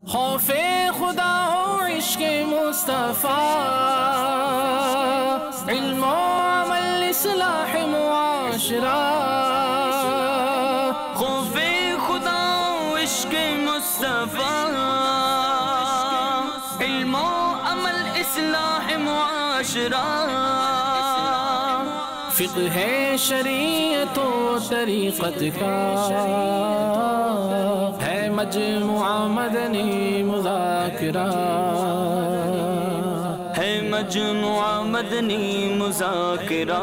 خوف خدا ہو عشق مصطفیٰ، علم و عمل اصلاح معاشرہ۔ خوف خدا ہو عشق مصطفیٰ، علم و عمل اصلاح معاشرہ۔ فقہ شریعت و طریقت کا ہے مجموعہ مدنی مذاکرہ، ہے مجموعہ مدنی مذاکرہ،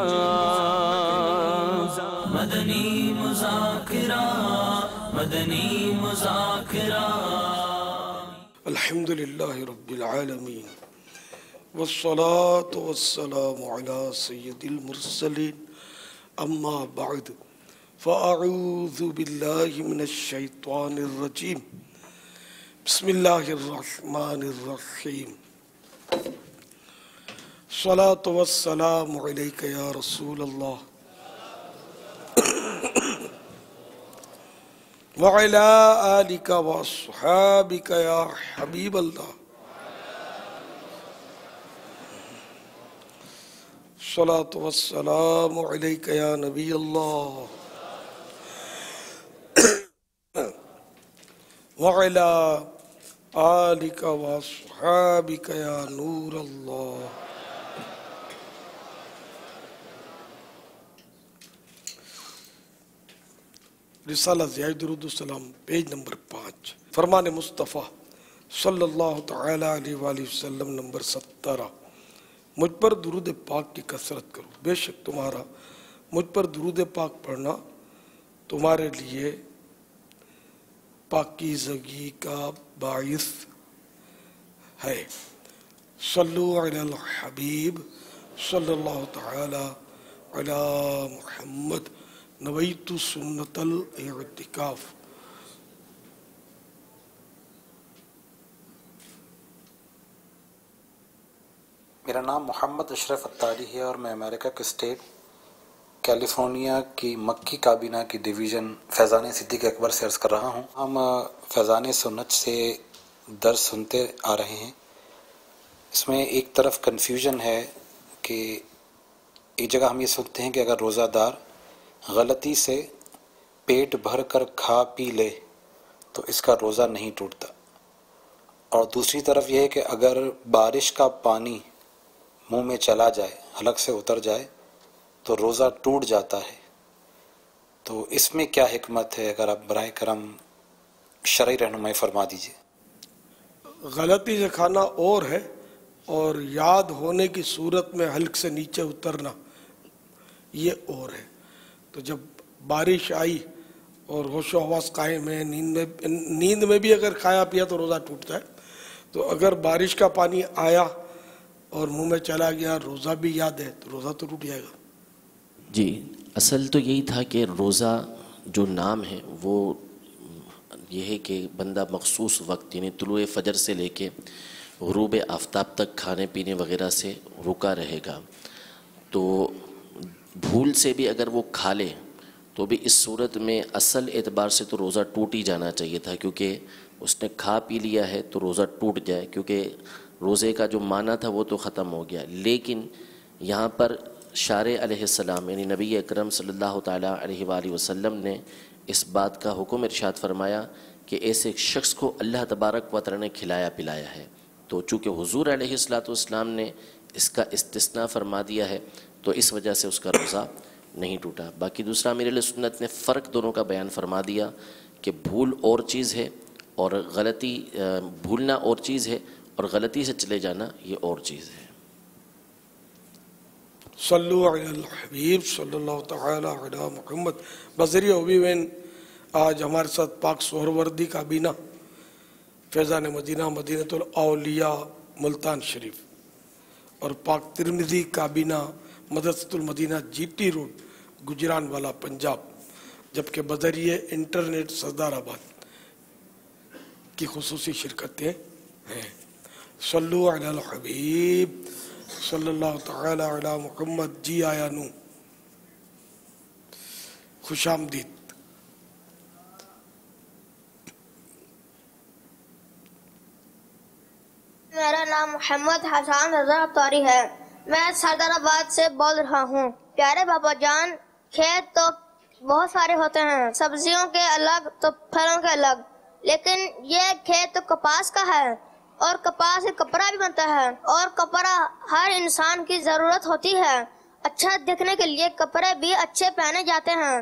مدنی مذاکرہ، مدنی مذاکرہ۔ الحمدللہ رب العالمین، والصلاة والسلام على سید المرسلین، اما بعد فاعوذ باللہ من الشیطان الرجیم، بسم اللہ الرحمن الرحیم۔ الصلاة والسلام علیک یا رسول اللہ وعلی آلک واصحابک یا حبیب اللہ۔ الصلاة والسلام علیک یا نبی اللہ وعلی آلک واصحابک یا نور اللہ۔ رسالہ ضیاء درود السلام، پیج نمبر 5، فرمان مصطفیٰ صلی اللہ تعالی علیہ وآلہ وسلم نمبر 17۔ مجھ پر درود پاک کی کثرت کرو، بے شک تمہارا مجھ پر درود پاک پڑھنا تمہارے لیے پاکیزگی کا باعث ہے۔ صلو علی الحبیب صلی اللہ تعالی علی محمد، نویت سنت الاعتکاف۔ میرا نام محمد اشرف اتاری ہے اور میں امریکہ کے اسٹیٹ کیلیفورنیا کی مکی کابینہ کی ڈویژن فیضان صدیق اکبر سے عرض کر رہا ہوں۔ ہم فیضان سنت سے درس سنتے آ رہے ہیں۔ اس میں ایک طرف کنفیوژن ہے کہ ایک جگہ ہم یہ سنتے ہیں کہ اگر روزہ دار غلطی سے پیٹ بھر کر کھا پی لے تو اس کا روزہ نہیں ٹوٹتا، اور دوسری طرف یہ ہے کہ اگر بارش کا پانی منہ میں چلا جائے، حلق سے اتر جائے تو روزہ ٹوٹ جاتا ہے۔ تو اس میں کیا حکمت ہے؟ اگر آپ براہ کرم شرعی رہنمائی فرما دیجیے۔ غلطی سے کھانا اور ہے، اور یاد ہونے کی صورت میں حلق سے نیچے اترنا یہ اور ہے۔ تو جب بارش آئی اور ہوش و حواس قائم ہے، نیند میں بھی اگر کھایا پیا تو روزہ ٹوٹتا ہے۔ تو اگر بارش کا پانی آیا اور منہ میں چلا گیا، روزہ بھی یاد ہے، تو روزہ تو ٹوٹ جائے گا۔ جی، اصل تو یہی تھا کہ روزہ جو نام ہے وہ یہ ہے کہ بندہ مخصوص وقت یعنی طلوع فجر سے لے کے غروب آفتاب تک کھانے پینے وغیرہ سے رکا رہے گا۔ تو بھول سے بھی اگر وہ کھا لے تو بھی اس صورت میں اصل اعتبار سے تو روزہ ٹوٹ ہی جانا چاہیے تھا، کیونکہ اس نے کھا پی لیا ہے تو روزہ ٹوٹ جائے، کیونکہ روزے کا جو معنی تھا وہ تو ختم ہو گیا۔ لیکن یہاں پر شارع علیہ السلام یعنی نبی اکرم صلی اللہ تعالیٰ علیہ وآلہ وسلم نے اس بات کا حکم ارشاد فرمایا کہ ایسے ایک شخص کو اللہ تبارک و تعالیٰ نے کھلایا پلایا ہے، تو چونکہ حضور علیہ السلام نے اس کا استثناء فرما دیا ہے تو اس وجہ سے اس کا روزہ نہیں ٹوٹا۔ باقی دوسرا امیر اہل سنت نے فرق دونوں کا بیان فرما دیا کہ بھول اور چیز ہے اور غلطی، بھولنا اور چیز ہے اور غلطی سے چلے جانا یہ اور چیز ہے۔ صلو علی الحبیب صلی اللہ تعالی علی محمد۔ بذریعہ وین آج ہمارے ساتھ پاک سہروردی کابینہ فیضان مدینہ مدینۃ الاولیاء ملتان شریف اور پاک ترمذی کابینہ مدرسۃ المدینہ جی ٹی روڈ گجران والا پنجاب، جبکہ بذریعہ انٹرنیٹ سردار آباد کی خصوصی شرکتیں ہیں۔ صلو علی الحبیب صلی اللہ تعالی علی محمد۔ جی آیا نو، خوش آمدید۔ میرا نام محمد حسان رضا افطاری ہے. میں سردار آباد سے بول رہا ہوں. پیارے بابا جان، کھیت تو بہت سارے ہوتے ہیں، سبزیوں کے الگ تو پھلوں کے الگ، لیکن یہ کھیت تو کپاس کا ہے، اور کپاس سے کپڑا بھی بنتا ہے، اور کپڑا ہر انسان کی ضرورت ہوتی ہے. اچھا دکھنے کے لیے کپڑے بھی اچھے پہنے جاتے ہیں.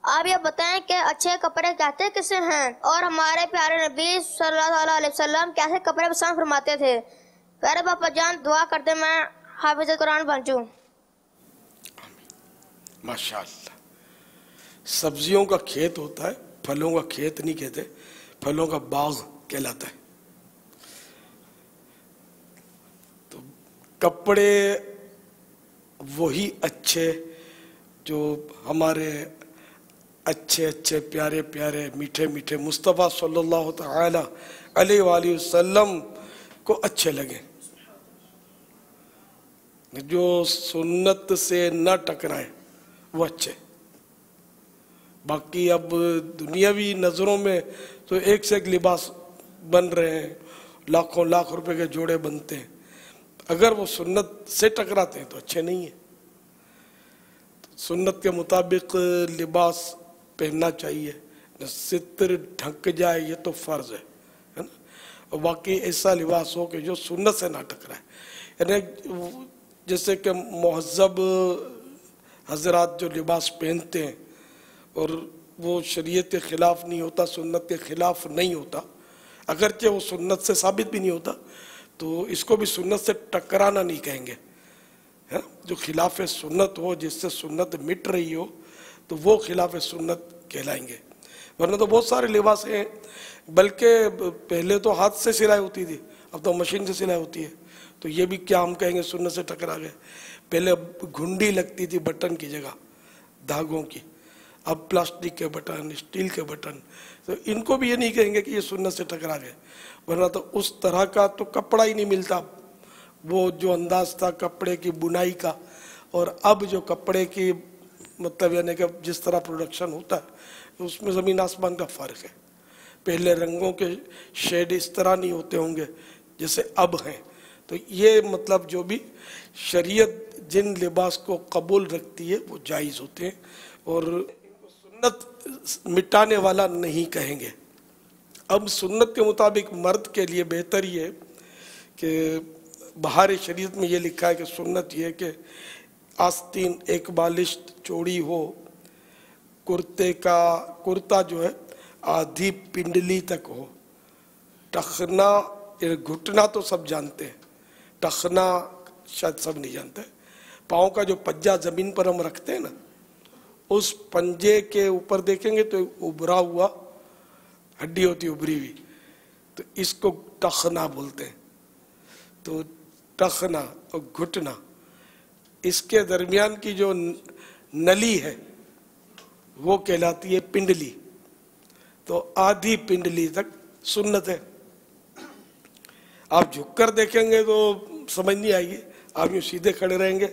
آپ یہ بتائیں کہ اچھے کپڑے کہتے کسے ہیں، اور ہمارے پیارے نبی صلی اللہ علیہ وسلم کیسے کپڑے پسند فرماتے تھے؟ پیارے باپا جان دعا کرتے میں حافظ قرآن بن جوں. ماشاءاللہ. سبزیوں کا کھیت ہوتا ہے، پھلوں کا کھیت نہیں کہتے، پھلوں کا باغ کہلاتا ہے. تو کپڑے وہی اچھے جو ہمارے اچھے اچھے پیارے پیارے میٹھے میٹھے مصطفیٰ صلی اللہ تعالی علیہ وآلہ وسلم کو اچھے لگیں، جو سنت سے نہ ٹکرائیں وہ اچھے. باقی اب دنیاوی نظروں میں تو ایک سے ایک لباس بن رہے ہیں، لاکھوں لاکھ روپے کے جوڑے بنتے ہیں، اگر وہ سنت سے ٹکراتے ہیں تو اچھے نہیں ہیں. سنت کے مطابق لباس پہننا چاہیے، ستر ڈھک جائے یہ تو فرض ہے نا، اور باقی ایسا لباس ہو کہ جو سنت سے نہ ٹکرائے. یعنی جیسے کہ مہذب حضرات جو لباس پہنتے ہیں اور وہ شریعت کے خلاف نہیں ہوتا، سنت کے خلاف نہیں ہوتا، اگرچہ وہ سنت سے ثابت بھی نہیں ہوتا، تو اس کو بھی سنت سے ٹکرانا نہیں کہیں گے. جو خلاف سنت ہو، جس سے سنت مٹ رہی ہو، تو وہ خلاف سنت کہلائیں گے. ورنہ تو بہت سارے لباس ہیں، بلکہ پہلے تو ہاتھ سے سلائی ہوتی تھی، اب تو مشین سے سلائی ہوتی ہے، تو یہ بھی کیا ہم کہیں گے سنت سے ٹکرا گئے. پہلے گھنڈی لگتی تھی بٹن کی جگہ دھاگوں کی، اب پلاسٹک کے بٹن، اسٹیل کے بٹن، تو ان کو بھی یہ نہیں کہیں گے کہ یہ سنت سے ٹکرا گئے. ورنہ تو اس طرح کا تو کپڑا ہی نہیں ملتا. وہ جو انداز تھا کپڑے کی بنائی کا، اور اب جو کپڑے کی مطلب یعنی کہ جس طرح پروڈکشن ہوتا ہے، اس میں زمین آسمان کا فرق ہے. پہلے رنگوں کے شیڈ اس طرح نہیں ہوتے ہوں گے جیسے اب ہیں. تو یہ مطلب جو بھی شریعت جن لباس کو قبول رکھتی ہے وہ جائز ہوتے ہیں، اور سنت مٹانے والا نہیں کہیں گے. اب سنت کے مطابق مرد کے لیے بہتر یہ ہے کہ بہار شریعت میں یہ لکھا ہے کہ سنت یہ ہے کہ آستین ایک بالشت چوڑی ہو، کرتا جو ہے آدھی پنڈلی تک ہو، ٹخنا گھٹنا تو سب جانتے ہیں، ٹخنا شاید سب نہیں جانتے. پاؤں کا جو پنجہ زمین پر ہم رکھتے ہیں نا، اس پنجے کے اوپر دیکھیں گے تو ابھرا ہوا ہڈی ہوتی ابھری ہوئی، تو اس کو ٹخنا بولتے ہیں. تو ٹخنا اور گھٹنا، اس کے درمیان کی جو نلی ہے وہ کہلاتی ہے پنڈلی. تو آدھی پنڈلی تک سنت ہے. آپ جھک کر دیکھیں گے تو سمجھ نہیں آئے گی، آپ یوں سیدھے کھڑے رہیں گے،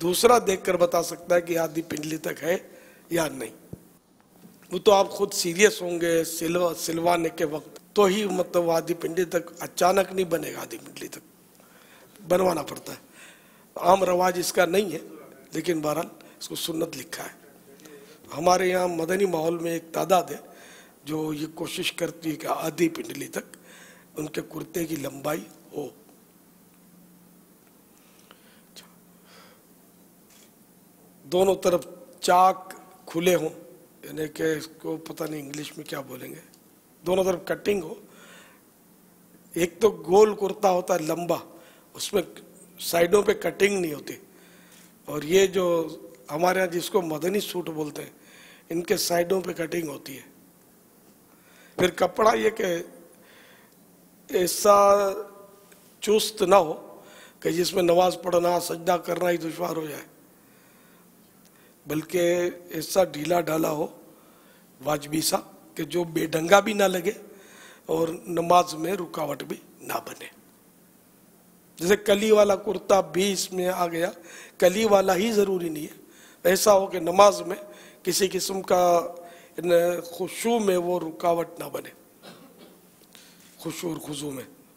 دوسرا دیکھ کر بتا سکتا ہے کہ آدھی پنڈلی تک ہے یا نہیں. وہ تو آپ خود سیریس ہوں گے سلوانے کے وقت تو ہی مطلب آدھی پنڈلی تک اچانک نہیں بنے گا، آدھی پنڈلی تک بنوانا پڑتا ہے. عام رواج اس کا نہیں ہے، لیکن بہرحال اس کو سنت لکھا ہے. ہمارے یہاں مدنی ماحول میں ایک تعداد ہے جو یہ کوشش کرتی ہے کہ آدھی پنڈلی تک ان کے کرتے کی لمبائی ہو. دونوں طرف چاک کھلے ہوں، یعنی کہ اس کو پتہ نہیں انگلش میں کیا بولیں گے، دونوں طرف کٹنگ ہو. ایک تو گول کرتا ہوتا ہے لمبا، اس میں سائیڈوں پہ کٹنگ نہیں ہوتی، اور یہ جو ہمارے ہاں جس کو مدنی سوٹ بولتے ہیں ان کے سائیڈوں پہ کٹنگ ہوتی ہے. پھر کپڑا یہ کہ ایسا چست نہ ہو کہ جس میں نماز پڑھنا سجدہ کرنا ہی دشوار ہو جائے، بلکہ ایسا ڈھیلا ڈھالا ہو واجبی سا کہ جو بے ڈھنگا بھی نہ لگے اور نماز میں رکاوٹ بھی نہ بنے. جیسے کلی والا کرتا بھی اس میں آ گیا، کلی والا ہی ضروری نہیں ہے، ایسا ہو کہ نماز میں کسی قسم کا خشوع میں وہ رکاوٹ نہ بنے، خشوع اور خضوع میں.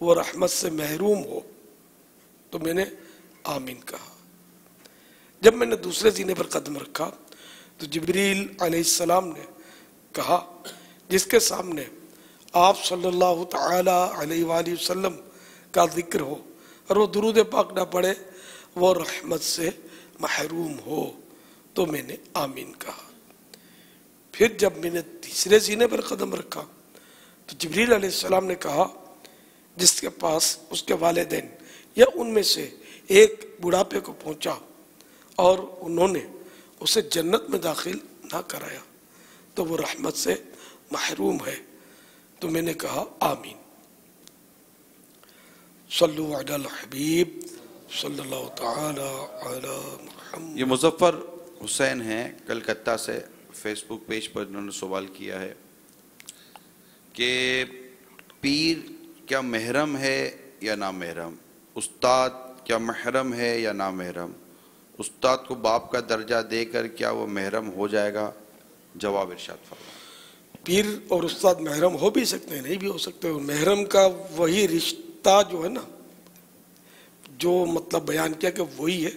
وہ رحمت سے محروم ہو، تو میں نے آمین کہا۔ جب میں نے دوسرے سینے پر قدم رکھا تو جبریل علیہ السلام نے کہا جس کے سامنے آپ صلی اللہ تعالی علیہ وآلہ وسلم کا ذکر ہو اور وہ درود پاک نہ پڑھے وہ رحمت سے محروم ہو، تو میں نے آمین کہا۔ پھر جب میں نے تیسرے سینے پر قدم رکھا تو جبریل علیہ السلام نے کہا جس کے پاس اس کے والدین یا ان میں سے ایک بڑھاپے کو پہنچا اور انہوں نے اسے جنت میں داخل نہ کرایا تو وہ رحمت سے محروم ہے، تو میں نے کہا آمین۔ صلو علی الحبیب صلی اللہ تعالی علی محمد۔ یہ مظفر حسین ہیں کلکتہ سے، فیس بک پیج پر انہوں نے سوال کیا ہے کہ پیر کیا محرم ہے یا نامحرم؟ استاد کیا محرم ہے یا نامحرم؟ استاد کو باپ کا درجہ دے کر کیا وہ محرم ہو جائے گا؟ جواب ارشاد فرمائیں۔ پیر اور استاد محرم ہو بھی سکتے ہیں، نہیں بھی ہو سکتے۔ محرم کا وہی رشتہ جو ہے نا، جو مطلب بیان کیا کہ وہی ہے،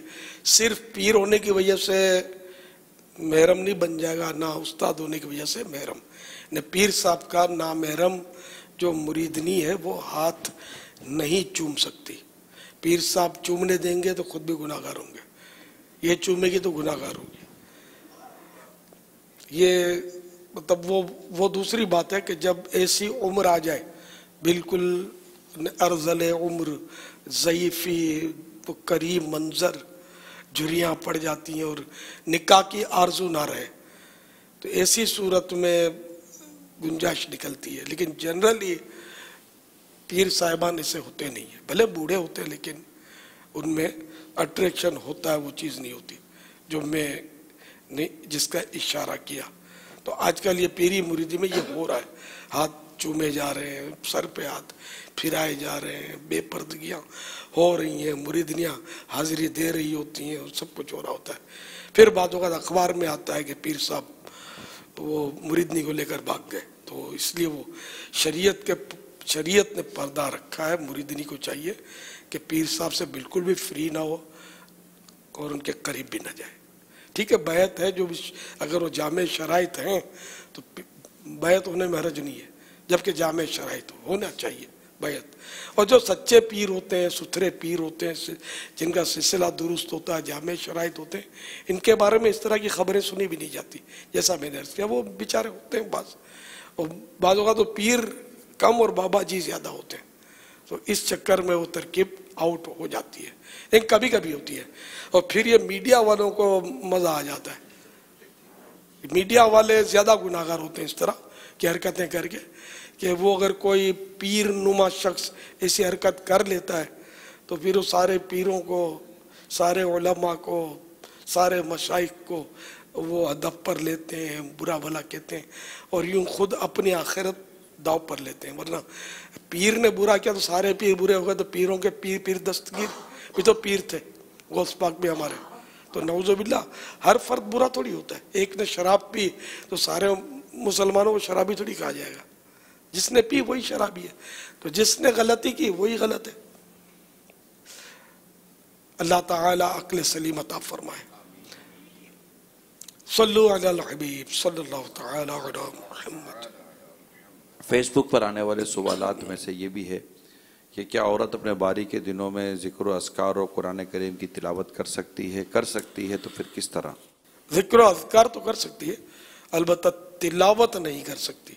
صرف پیر ہونے کی وجہ سے محرم نہیں بن جائے گا، نہ استاد ہونے کی وجہ سے محرم۔ نہ پیر صاحب کا نامحرم جو مریدنی ہے وہ ہاتھ نہیں چوم سکتی۔ پیر صاحب چومنے دیں گے تو خود بھی گناہ گار ہوں گے، یہ چومے گی تو گناہ گار ہوگی۔ یہ مطلب وہ دوسری بات ہے کہ جب ایسی عمر آ جائے بالکل ارذل عمر، ضعیفی، کریم منظر، جھریاں پڑ جاتی ہیں اور نکاح کی آرزو نہ رہے، تو ایسی صورت میں گنجائش نکلتی ہے۔ لیکن جنرلی پیر صاحبان ایسے ہوتے نہیں ہیں، بھلے بوڑھے ہوتے ہیں لیکن ان میں اٹریکشن ہوتا ہے، وہ چیز نہیں ہوتی جو میں نے جس کا اشارہ کیا۔ تو آج کل یہ پیری مریدی میں یہ ہو رہا ہے، ہاتھ چومے جا رہے ہیں، سر پہ ہاتھ پھرائے جا رہے ہیں، بے پردگیاں ہو رہی ہیں، مریدنیاں حاضری دے رہی ہوتی ہیں، اور سب کچھ ہو رہا ہوتا ہے۔ پھر بعض اوقات اخبار میں آتا ہے کہ پیر صاحب وہ مریدنی کو لے کر بھاگ گئے، تو اس لیے وہ شریعت نے پردہ رکھا ہے۔ مریدنی کو چاہیے کہ پیر صاحب سے بالکل بھی فری نہ ہو اور ان کے قریب بھی نہ جائے۔ ٹھیک ہے، بیعت ہے، جو بھی اگر وہ جامع شرائط ہیں تو بیعت ہونے میں حرج نہیں ہے، جبکہ جامع شرائط ہونا چاہیے بیعت۔ اور جو سچے پیر ہوتے ہیں، ستھرے پیر ہوتے ہیں، جن کا سلسلہ درست ہوتا ہے، جامع شرائط ہوتے ہیں، ان کے بارے میں اس طرح کی خبریں سنی بھی نہیں جاتی۔ جیسا میں نے عرض کیا، وہ بیچارے ہوتے ہیں بعض اوقات تو پیر کم اور بابا جی زیادہ ہوتے ہیں، تو اس چکر میں وہ ترکیب آؤٹ ہو جاتی ہے، لیکن کبھی کبھی ہوتی ہے۔ اور پھر یہ میڈیا والوں کو مزہ آ جاتا ہے، میڈیا والے زیادہ گناہ گار ہوتے ہیں اس طرح کی حرکتیں کر کے، کہ وہ اگر کوئی پیر نما شخص ایسی حرکت کر لیتا ہے تو پھر وہ سارے پیروں کو، سارے علماء کو، سارے مشائخ کو وہ ہدف پر لیتے ہیں، برا بھلا کہتے ہیں، اور یوں خود اپنی آخرت داؤ پر لیتے ہیں۔ ورنہ پیر نے برا کیا تو سارے پیر برے ہو گئے، تو پیروں کے پیر دستگیر بھی تو پیر تھے، غوث پاک بھی ہمارے۔ تو نعوذ باللہ ہر فرد برا تھوڑی ہوتا ہے۔ ایک نے شراب پی تو سارے مسلمانوں کو شرابی تھوڑی کہا جائے گا، جس نے پی وہی شرابی ہے، تو جس نے غلطی کی وہی غلط ہے۔ اللہ تعالی عقل سلیم عطا فرمائے۔ صلو علی الحبیب صلی اللہ تعالی علی محمد۔ فیس بک پر آنے والے سوالات میں سے یہ بھی ہے کہ کیا عورت اپنے باری کے دنوں میں ذکر و اذکار و قرآن کریم کی تلاوت کر سکتی ہے؟ کر سکتی ہے تو پھر کس طرح؟ ذکر و اذکار تو کر سکتی ہے، البتہ تلاوت نہیں کر سکتی۔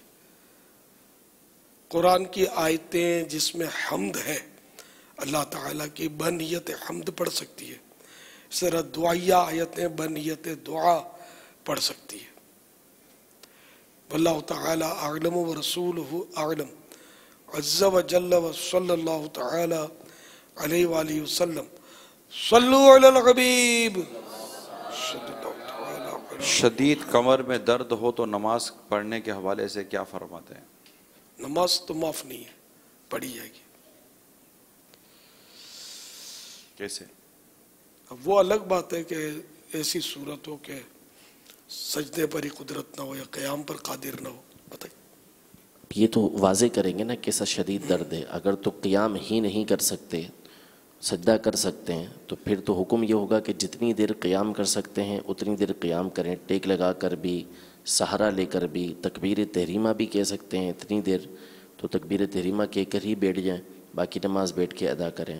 قرآن کی آیتیں جس میں حمد ہے اللہ تعالیٰ کی، بنیت حمد پڑھ سکتی ہے۔ اس طرح دعائیہ آیتیں بنیت دعا پڑھ سکتی ہے۔ واللہ تعالی اعلم ورسولہ اعلم عز وجل وصلی اللہ تعالی علیہ وآلہ وسلم۔ صلو علی الحبیب صلی اللہ تعالی علیہ۔ شدید کمر میں درد ہو تو نماز پڑھنے کے حوالے سے کیا فرماتے ہیں؟ نماز تو معاف نہیں ہے، پڑھی جائے گی۔ کیسے؟ اب وہ الگ بات ہے کہ ایسی صورت ہو کہ سجدے پر ہی قدرت نہ ہو یا قیام پر قادر نہ ہو، بتائیے۔ یہ تو واضح کریں گے نا کیسا شدید درد ہے. اگر تو قیام ہی نہیں کر سکتے، سجدہ کر سکتے ہیں، تو پھر تو حکم یہ ہوگا کہ جتنی دیر قیام کر سکتے ہیں اتنی دیر قیام کریں، ٹیک لگا کر بھی، سہارا لے کر بھی، تکبیر تحریمہ بھی کہہ سکتے ہیں اتنی دیر، تو تکبیر تحریمہ کہہ کر ہی بیٹھ جائیں، باقی نماز بیٹھ کے ادا کریں.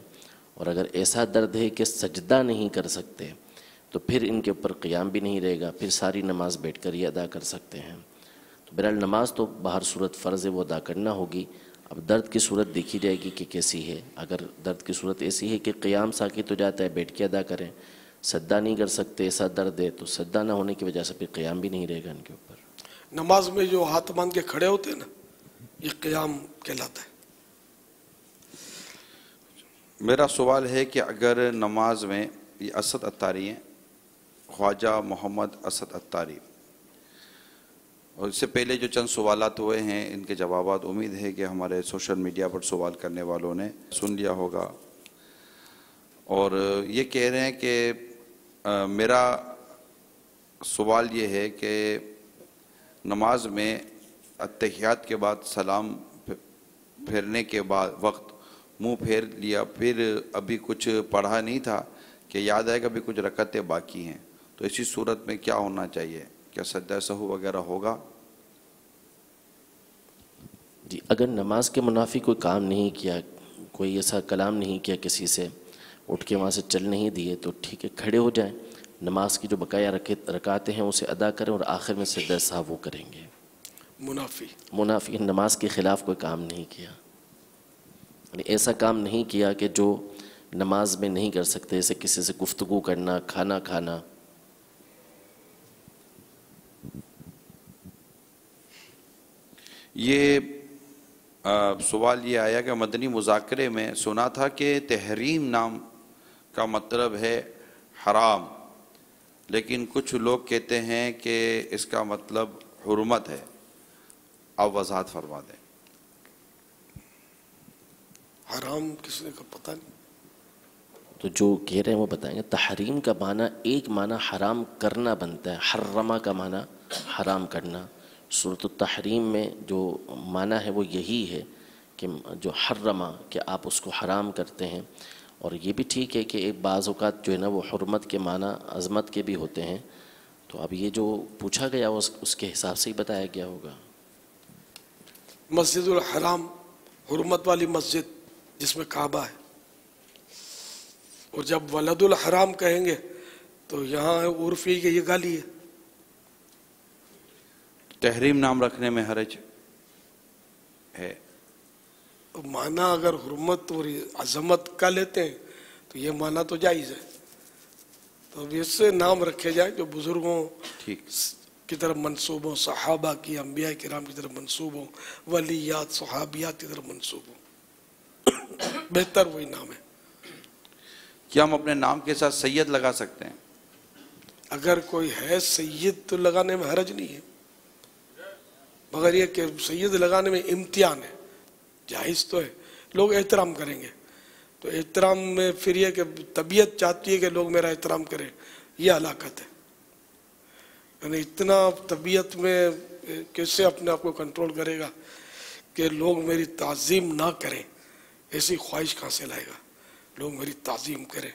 اور اگر ایسا درد ہے کہ سجدہ نہیں کر سکتے تو پھر ان کے اوپر قیام بھی نہیں رہے گا، پھر ساری نماز بیٹھ کر ہی ادا کر سکتے ہیں. تو بہرحال نماز تو باہر صورت فرض ہے، وہ ادا کرنا ہوگی. اب درد کی صورت دیکھی جائے گی کہ کیسی ہے. اگر درد کی صورت ایسی ہے کہ قیام ساکت ہو جاتا ہے، بیٹھ کے ادا کریں. سجدہ نہیں کر سکتے، ایسا درد ہے تو سجدہ نہ ہونے کی وجہ سے پھر قیام بھی نہیں رہے گا ان کے اوپر. نماز میں جو ہاتھ باندھ کے کھڑے ہوتے ہیں نا، یہ قیام کہلاتا ہے. میرا سوال ہے کہ اگر نماز میں یہ اسد اتاری ہیں، خواجہ محمد اسد اتاری، اور اس سے پہلے جو چند سوالات ہوئے ہیں ان کے جوابات امید ہے کہ ہمارے سوشل میڈیا پر سوال کرنے والوں نے سن لیا ہوگا. اور یہ کہہ رہے ہیں کہ میرا سوال یہ ہے کہ نماز میں اتحیات کے بعد سلام پھیرنے کے بعد وقت منہ پھیر لیا، پھر ابھی کچھ پڑھا نہیں تھا کہ یاد آئے کہ ابھی کچھ رکعتیں باقی ہیں، تو اسی صورت میں کیا ہونا چاہیے؟ کیا سجدہ سہو وغیرہ ہوگا؟ جی، اگر نماز کے منافی کوئی کام نہیں کیا، کوئی ایسا کلام نہیں کیا کسی سے، اٹھ کے وہاں سے چل نہیں دیے، تو ٹھیک ہے، کھڑے ہو جائیں. نماز کی جو بقایا رکعتیں ہیں اسے ادا کریں اور آخر میں سجدہ سہو کریں گے. منافی نماز کے خلاف کوئی کام نہیں کیا، یعنی ایسا کام نہیں کیا کہ جو نماز میں نہیں کر سکتے، جیسے کسی سے گفتگو کرنا، کھانا کھانا. یہ سوال یہ آیا کہ مدنی مذاکرے میں سنا تھا کہ تحریم نام کا مطلب ہے حرام، لیکن کچھ لوگ کہتے ہیں کہ اس کا مطلب حرمت ہے. آپ وضاحت فرما دیں. حرام کس نے کا پتہ نہیں. تو جو کہہ رہے ہیں وہ بتائیں گے. تحریم کا معنی ایک معنی حرام کرنا بنتا ہے، حرمہ کا معنی حرام کرنا. سورۃ التحریم میں جو معنی ہے وہ یہی ہے کہ جو حرمہ، کہ آپ اس کو حرام کرتے ہیں. اور یہ بھی ٹھیک ہے کہ ایک بعض اوقات جو ہے نا وہ حرمت کے معنی عظمت کے بھی ہوتے ہیں. تو اب یہ جو پوچھا گیا اس کے حساب سے ہی بتایا گیا ہوگا. مسجد الحرام حرمت والی مسجد جس میں کعبہ ہے، اور جب ولد الحرام کہیں گے تو یہاں عرفی کہ یہ گالی ہے. تحریم نام رکھنے میں حرج ہے؟ معنی اگر حرمت اور عظمت کا لیتے ہیں تو یہ معنی تو جائز ہے. تو اب اس سے نام رکھے جائے جو بزرگوں کی طرف منسوب ہوں، صحابہ کی، انبیاء کرام کی طرف منسوب ہوں، ولیات صحابیات کی طرف منسوب ہوں، بہتر وہی نام ہے. کیا ہم اپنے نام کے ساتھ سید لگا سکتے ہیں؟ اگر کوئی ہے سید تو لگانے میں حرج نہیں ہے، مگر یہ کہ سید لگانے میں امتحان ہے. جائز تو ہے، لوگ احترام کریں گے، تو احترام میں پھر یہ کہ طبیعت چاہتی ہے کہ لوگ میرا احترام کریں، یہ ہلاکت ہے. یعنی اتنا طبیعت میں کیسے اپنے آپ کو کنٹرول کرے گا کہ لوگ میری تعظیم نہ کریں؟ ایسی خواہش کہاں سے لائے گا لوگ میری تعظیم کریں؟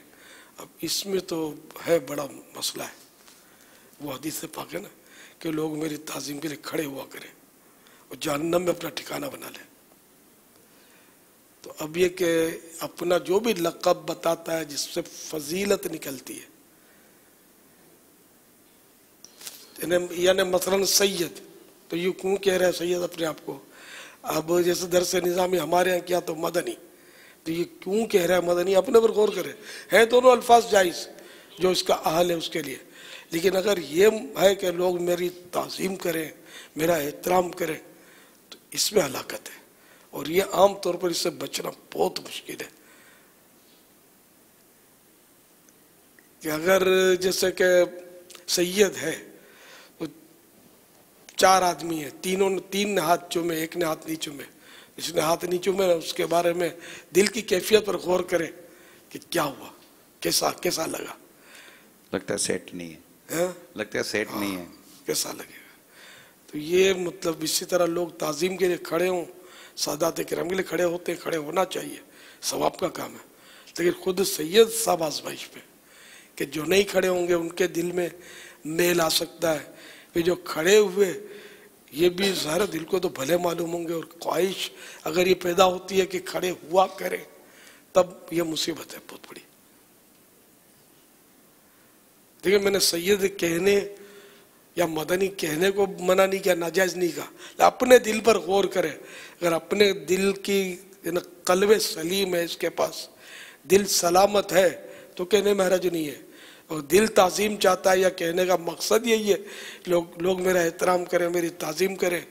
اب اس میں تو ہے بڑا مسئلہ ہے. وہ حدیث پاک ہے نا کہ لوگ میری تعظیم کے لیے کھڑے ہوا کریں اور جہنم میں اپنا ٹھکانہ بنا لیں. تو اب یہ کہ اپنا جو بھی لقب بتاتا ہے جس سے فضیلت نکلتی ہے، یعنی مثلا سید، تو یہ کیوں کہہ رہا ہے سید اپنے آپ کو؟ اب جیسے درس نظامی ہمارے ہاں کیا تو مدنی، تو یہ کیوں کہہ رہا ہے مدنی؟ اپنے پر غور کرے. ہیں دونوں الفاظ جائز جو اس کا اہل ہے اس کے لیے، لیکن اگر یہ ہے کہ لوگ میری تعظیم کریں، میرا احترام کریں، تو اس میں ہلاکت ہے. اور یہ عام طور پر اس سے بچنا بہت مشکل ہے. کہ اگر جیسے کہ سید ہے تو 4 آدمی ہیں، تین نے ہاتھ چومے، ایک نے ہاتھ نہیں چومے. جس نے ہاتھ نہیں چومے اس کے بارے میں دل کی کیفیت پر غور کرے کہ کیا ہوا، کیسا لگا. لگتا ہے سیٹ نہیں ہے، لگتا ہے سیٹ نہیں ہے، کیسا لگے گا. تو تو یہ مطلب اسی طرح لوگ تعظیم کے لیے کھڑے ہوں، سادات کرام کے لیے کھڑے ہوتے ہیں، کھڑے ہونا چاہیے، ثواب کا کام ہے، لیکن خود سید صاحب آزمائش پہ کہ جو نہیں کھڑے ہوں گے ان کے دل میں میل آ سکتا ہے، کہ جو کھڑے ہوئے یہ بھی ظاہر دل کو تو بھلے معلوم ہوں گے، اور خواہش اگر یہ پیدا ہوتی ہے کہ کھڑے ہوا کریں تب یہ مصیبت ہے بہت بڑی۔ دیکھیں میں نے سید کہنے یا مدنی کہنے کو منع نہیں کیا، ناجائز نہیں کہا، اپنے دل پر غور کرے، اگر اپنے دل کی قلب سلیم ہے، اس کے پاس دل سلامت ہے تو کہنے میں حرج نہیں ہے، اور دل تعظیم چاہتا ہے یا کہنے کا مقصد یہی ہے لوگ میرا احترام کریں، میری تعظیم کریں،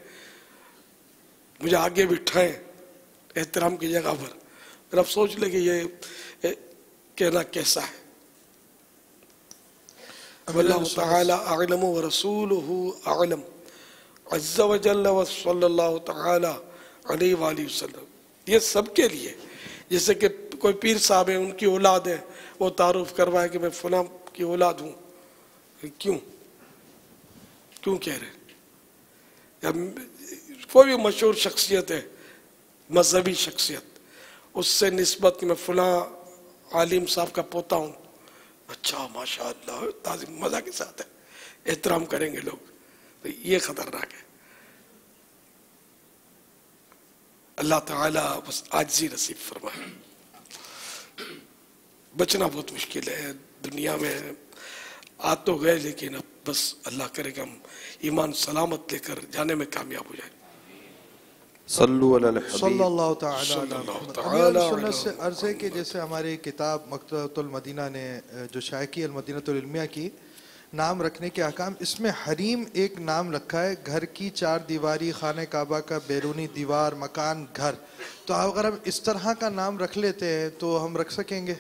مجھے آگے بٹھائیں احترام کی جگہ پر، پھر اب سوچ لیں کہ یہ کہنا کیسا ہے۔ واللہ تعالی اعلم ورسولہ اعلم عز وجل وصلی اللہ تعالی علیہ وآلہ وسلم۔ یہ سب کے لیے، جیسے کہ کوئی پیر صاحب ہیں، ان کی اولاد ہے، وہ تعارف کروائے کہ میں فلاں کی اولاد ہوں، کیوں کہہ رہے ہیں؟ یا کوئی بھی مشہور شخصیت ہے، مذہبی شخصیت، اس سے نسبت کہ میں فلاں عالم صاحب کا پوتا ہوں، اچھا ماشاءاللہ، تعظیم مزہ کے ساتھ ہے، احترام کریں گے لوگ، تو یہ خطرناک ہے۔ اللہ تعالیٰ بس عاجزی نصیب فرمائے۔ بچنا بہت مشکل ہے دنیا میں، آ تو گئے لیکن اب بس اللہ کرے کہ ہم ایمان سلامت لے کر جانے میں کامیاب ہو جائیں۔ صلو علی الحبیب صلی اللہ تعالی علیہ اللہ وسلم۔ سنت سے عرض ہے کہ جیسے ہماری کتاب مکتبۃ المدینہ نے جو شائع کی المدینۃ العلمیہ کی، نام رکھنے کے احکام، اس میں حریم ایک نام رکھا ہے، گھر کی چار دیواری، خانہ کعبہ کا بیرونی دیوار، مکان، گھر، تو اگر ہم اس طرح کا نام رکھ لیتے ہیں تو ہم رکھ سکیں گے؟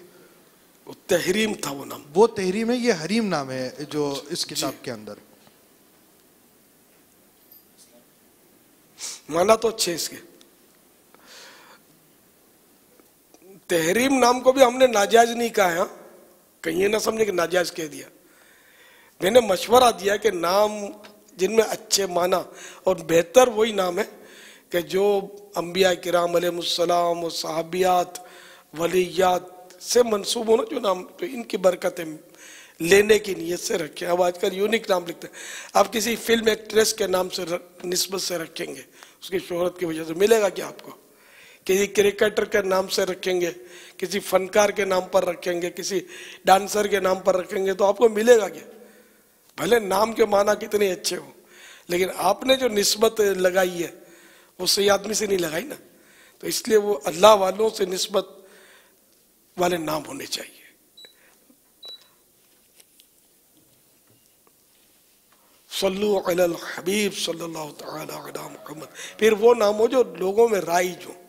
وہ تحریم تھا، وہ نام، وہ تحریم ہے، یہ حریم نام ہے جو اس کتاب کے اندر۔ مانا تو اچھے اس کے، تحریم نام کو بھی ہم نے ناجائز نہیں کہا ہے، کہیں یہ نہ سمجھے کہ ناجائز کہہ دیا، میں نے مشورہ دیا کہ نام جن میں اچھے معنی اور بہتر وہی نام ہے کہ جو انبیاء کرام علیہ السلام و صحابیات ولیات سے منسوب ہونا، جو نام تو ان کی برکتیں لینے کی نیت سے رکھیں۔ اب آج کل یونیک نام لکھتے ہیں، آپ کسی فلم ایکٹریس کے نام سے نسبت سے رکھیں گے، اس کی شہرت کی وجہ سے ملے گا کیا آپ کو؟ کسی کرکٹر کے نام سے رکھیں گے، کسی فنکار کے نام پر رکھیں گے، کسی ڈانسر کے نام پر رکھیں گے، تو آپ کو ملے گا کیا؟ بھلے نام کے معنی کتنے اچھے ہوں، لیکن آپ نے جو نسبت لگائی ہے وہ صحیح آدمی سے نہیں لگائی نا، تو اس لیے وہ اللہ والوں سے نسبت والے نام ہونے چاہیے۔ صلو علی الحبیب صلی اللہ تعالی علی محمد، پھر وہ نام ہو جو لوگوں میں رائج ہوں۔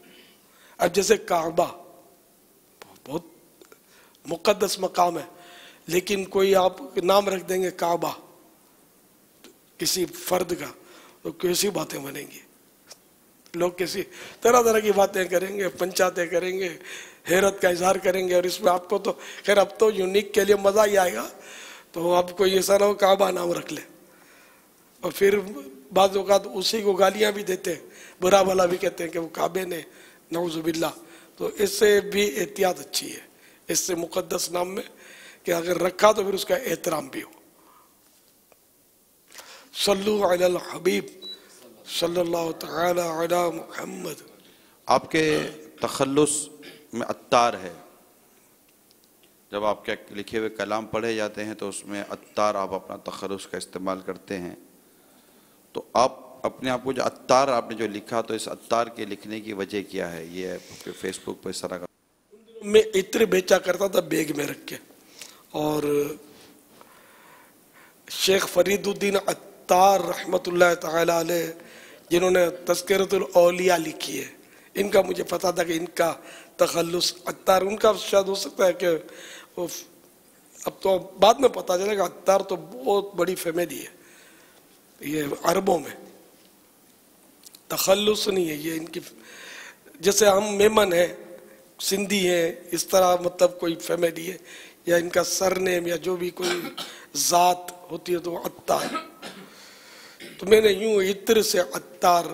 اب جیسے کعبہ بہت مقدس مقام ہے، لیکن کوئی آپ نام رکھ دیں گے کعبہ کسی فرد کا، تو کیسی باتیں بنیں گی، لوگ کیسی طرح طرح کی باتیں کریں گے، پنچاتیں کریں گے، حیرت کا اظہار کریں گے، اور اس میں آپ کو تو خیر اب تو یونیک کے لیے مزہ ہی آئے گا، تو آپ کو ایسا نہ ہو کعبہ نام رکھ لے، اور پھر بعض اوقات اسی کو گالیاں بھی دیتے ہیں، برا بھلا بھی کہتے ہیں کہ وہ کعبے نے، نعوذ باللہ، تو اس سے بھی احتیاط اچھی ہے، اس سے مقدس نام میں کہ اگر رکھا تو پھر اس کا احترام بھی ہو۔ صلو علی الحبیب صلی اللہ تعالی علی محمد۔ آپ کے تخلص میں عطار ہے، جب آپ کے لکھے ہوئے کلام پڑھے جاتے ہیں تو اس میں عطار آپ اپنا تخلص کا استعمال کرتے ہیں، تو آپ اپنے آپ کو جو عطار آپ نے جو لکھا، تو اس عطار کے لکھنے کی وجہ کیا ہے؟ یہ فیس بک پہ اس طرح کا میں عطر بیچا کرتا تھا بیگ میں رکھ کے، اور شیخ فرید الدین عطار رحمت اللہ تعالی علیہ جنہوں نے تذکرۃ الاولیاء لکھی ہے، ان کا مجھے پتا تھا کہ ان کا تخلص عطار، ان کا شاید ہو سکتا ہے کہ اب تو بعد میں پتا چلے گا، عطار تو بہت بڑی فیملی ہے یہ عربوں میں، تخلص نہیں ہے یہ ان کی، جیسے ہم میمن ہیں، سندھی ہیں، اس طرح مطلب کوئی فیملی ہے، یا ان کا سر نیم یا جو بھی کوئی ذات ہوتی ہے تو عطار۔ تو میں نے یوں عطر سے عطار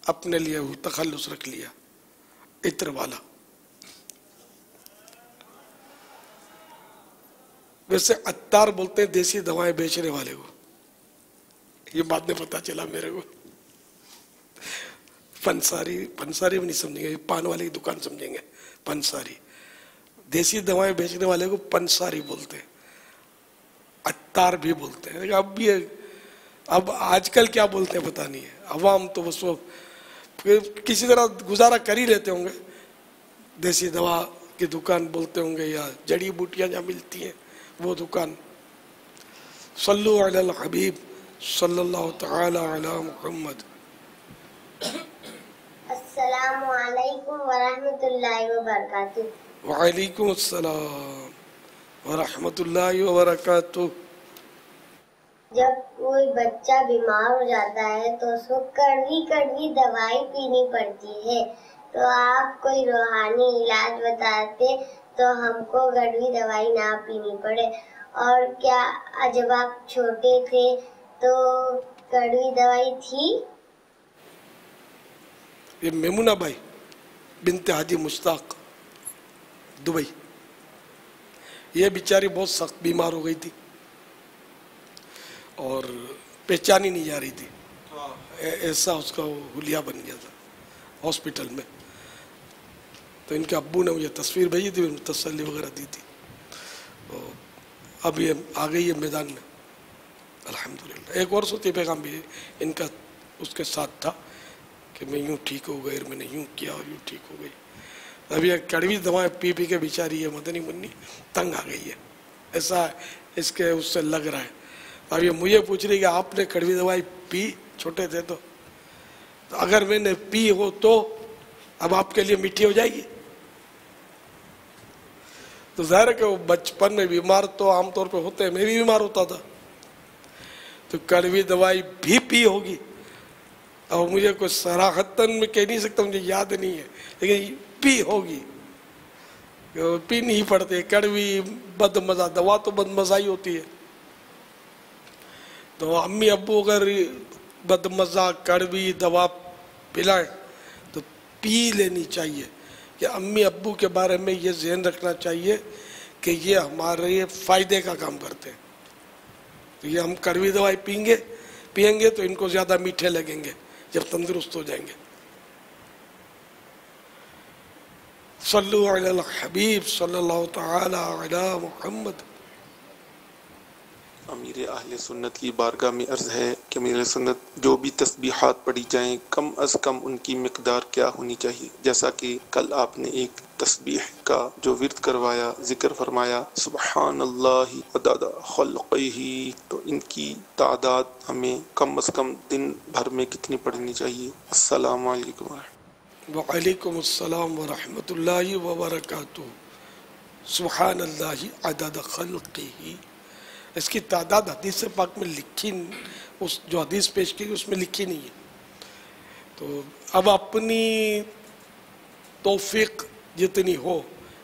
اپنے لیے وہ تخلص رکھ لیا، عطر والا۔ ویسے عطار بولتے ہیں دیسی دوائیں بیچنے والے کو، یہ بات نہیں پتا چلا میرے کو۔ پنساری بھی نہیں سمجھیں گے، پان والے کی دکان سمجھیں گے پنساری۔ دیسی دوائیں بیچنے والے کو پنساری بولتے ہیں، عطار بھی بولتے ہیں۔ اب آج کل کیا بولتے ہیں پتہ نہیں ہے، عوام تو بس وہ کسی طرح گزارا کر ہی لیتے ہوں گے، دیسی دوا کی دکان بولتے ہوں گے یا جڑی بوٹیاں جہاں ملتی ہیں وہ دکان۔ صلو علی الحبیب صلی اللہ تعالی علی محمد۔ السلام علیکم ورحمۃ اللہ وبرکاتہ۔ وعلیکم السلام ورحمۃ اللہ وبرکاتہ۔ جب کوئی بچہ بیمار ہو جاتا ہے تو اس کو کڑوی کڑوی دوائی پینی پڑتی ہے، تو آپ کوئی روحانی علاج بتاتے تو ہم کو کڑوی دوائی نہ پینی پڑے۔ اور کیا جب آپ چھوٹے تھے تو کڑوی دوائی تھی؟ یہ میمونہ بھائی بنت حاجی مشتاق دبئی، یہ بیچاری بہت سخت بیمار ہو گئی تھی اور پہچانی نہیں جا رہی تھی، ایسا اس کا حلیہ بن گیا تھا ہاسپٹل میں۔ تو ان کے ابو نے مجھے تصویر بھیجی تھی، تسلی وغیرہ دی تھی۔ اب یہ آ گئی ہے میدان میں الحمدللہ۔ ایک اور صوتی پیغام بھی ان کا اس کے ساتھ تھا کہ میں یوں ٹھیک ہو گئی، میں نے یوں کیا اور یوں ٹھیک ہو گئی۔ اب یہ کڑوی دوائیں پی پی کے بیچاری ہے مدنی منی تنگ آ گئی ہے، ایسا اس کے اس سے لگ رہا ہے۔ اب یہ مجھے پوچھ رہی کہ آپ نے کڑوی دوائی پی چھوٹے تھے تو اگر میں نے پی ہو تو اب آپ کے لیے میٹھی ہو جائے گی؟ تو ظاہر ہے کہ وہ بچپن میں بیمار تو عام طور پہ ہوتے ہیں، میں بھی بیمار ہوتا تھا، تو کڑوی دوائی بھی پی ہوگی۔ اب مجھے کوئی صراحتاً میں کہہ نہیں سکتا، مجھے یاد نہیں ہے، لیکن پی ہوگی، پی نہیں پڑتے۔ کڑوی بد مزہ دوا تو بد مزہ ہی ہوتی ہے، تو امی ابو اگر بد مزہ کڑوی دوا پلائیں تو پی لینی چاہیے۔ کہ امی ابو کے بارے میں یہ ذہن رکھنا چاہیے کہ یہ ہمارے فائدے کا کام کرتے ہیں، تو یہ ہم کڑوی دوائی پئیں گے تو ان کو زیادہ میٹھے لگیں گے جب تندرست ہو جائیں گے۔ صلو علی الحبیب صلی اللہ تعالی علی محمد۔ امیر اہل سنت کی بارگاہ میں عرض ہے کہ امیر اہل سنت جو بھی تسبیحات پڑھی جائیں کم از کم ان کی مقدار کیا ہونی چاہیے؟ جیسا کہ کل آپ نے ایک تسبیح کا جو ورد کروایا، ذکر فرمایا سبحان اللہ عدد خلقہ، تو ان کی تعداد ہمیں کم از کم دن بھر میں کتنی پڑھنی چاہیے؟ السلام علیکم۔ وعلیکم السلام ورحمۃ اللہ وبرکاتہ۔ سبحان اللہ عدد خلقہ، اس کی تعداد حدیث پاک میں لکھی، اس جو حدیث پیش کی اس میں لکھی نہیں ہے۔ تو اب اپنی توفیق جتنی ہو،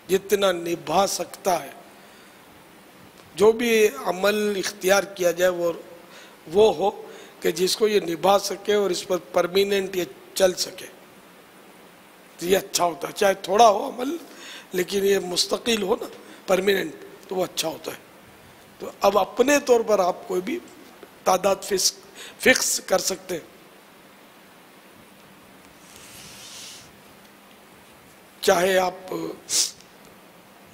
جتنا نبھا سکتا ہے، جو بھی عمل اختیار کیا جائے وہ ہو کہ جس کو یہ نبھا سکے اور اس پر پرمیننٹ یہ چل سکے، تو یہ اچھا ہوتا ہے۔ چاہے تھوڑا ہو عمل لیکن یہ مستقل ہو نا، پرمیننٹ، تو وہ اچھا ہوتا ہے۔ تو اب اپنے طور پر آپ کوئی بھی تعداد فکس کر سکتے ہیں، چاہے آپ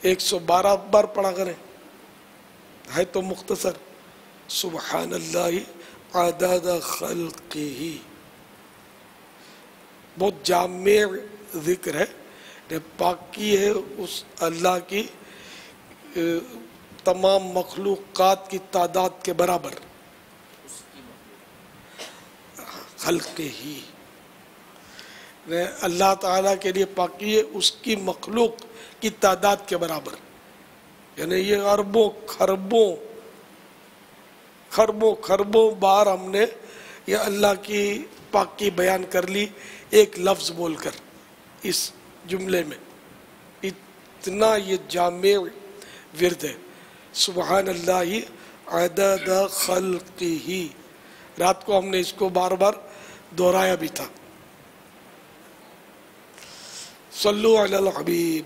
112 بار پڑھا کریں، ہے تو مختصر سبحان اللہ عدد خلقہ، بہت جامع ذکر ہے، پاکی ہے اس اللہ کی تمام مخلوقات کی تعداد کے برابر، خلقہ ہی، اللہ تعالیٰ کے لیے پاکی ہے اس کی مخلوق کی تعداد کے برابر، یعنی یہ اربوں خربوں بار ہم نے یہ اللہ کی پاکی بیان کر لی ایک لفظ بول کر اس جملے میں، اتنا یہ جامع ورد ہے۔ سبحان اللہ عدد خلقہ، رات کو ہم نے اس کو بار بار دہرایا بھی تھا. صلو علی الحبیب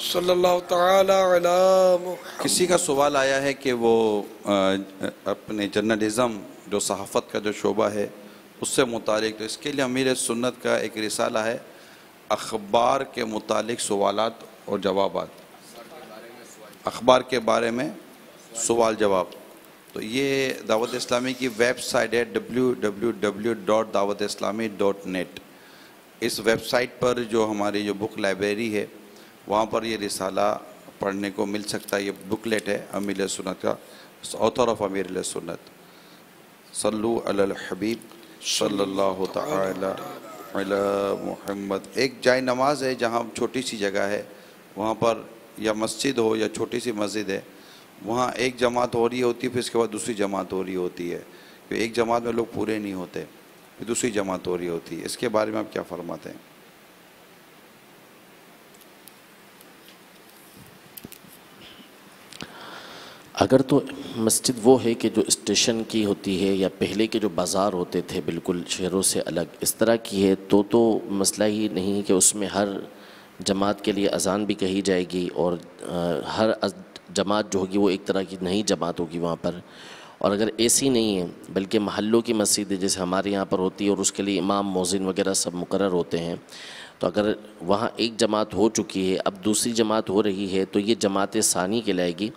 صلی اللہ تعالی علی محمد. کسی کا سوال آیا ہے کہ وہ اپنے جرنلزم جو صحافت کا جو شعبہ ہے اس سے متعلق، تو اس کے لیے امیر سنت کا ایک رسالہ ہے اخبار کے متعلق سوالات اور جوابات، اخبار کے بارے میں سوال جواب. تو یہ دعوت اسلامی کی ویب سائٹ ہے www.dawatislami.net. اس ویب سائٹ پر جو ہماری جو بک لائبریری ہے وہاں پر یہ رسالہ پڑھنے کو مل سکتا ہے. یہ بکلیٹ ہے امیر سنت کا، آتھر آف امیر سنت. صلو علی الحبیب صلی اللہ تعالی علی محمد. ایک جائے نماز ہے جہاں چھوٹی سی جگہ ہے، وہاں پر یا مسجد ہو یا چھوٹی سی مسجد ہے، وہاں ایک جماعت ہو رہی ہوتی ہے، پھر اس کے بعد دوسری جماعت ہو رہی ہوتی ہے. پھر ایک جماعت میں لوگ پورے نہیں ہوتے، پھر دوسری جماعت ہو رہی ہوتی ہے. اس کے بارے میں آپ کیا فرماتے ہیں؟ اگر تو مسجد وہ ہے کہ جو اسٹیشن کی ہوتی ہے یا پہلے کے جو بازار ہوتے تھے بالکل شہروں سے الگ اس طرح کی ہے تو مسئلہ ہی نہیں کہ اس میں ہر جماعت کے لیے اذان بھی کہی جائے گی، اور ہر جماعت جو ہوگی وہ ایک طرح کی نئی جماعت ہوگی وہاں پر. اور اگر ایسی نہیں ہے بلکہ محلوں کی مسجد ہے جیسے ہمارے یہاں پر ہوتی ہے اور اس کے لیے امام مؤذن وغیرہ سب مقرر ہوتے ہیں، تو اگر وہاں ایک جماعت ہو چکی ہے اب دوسری جماعت ہو رہی ہے تو یہ جماعت ثانی کہلائے گی.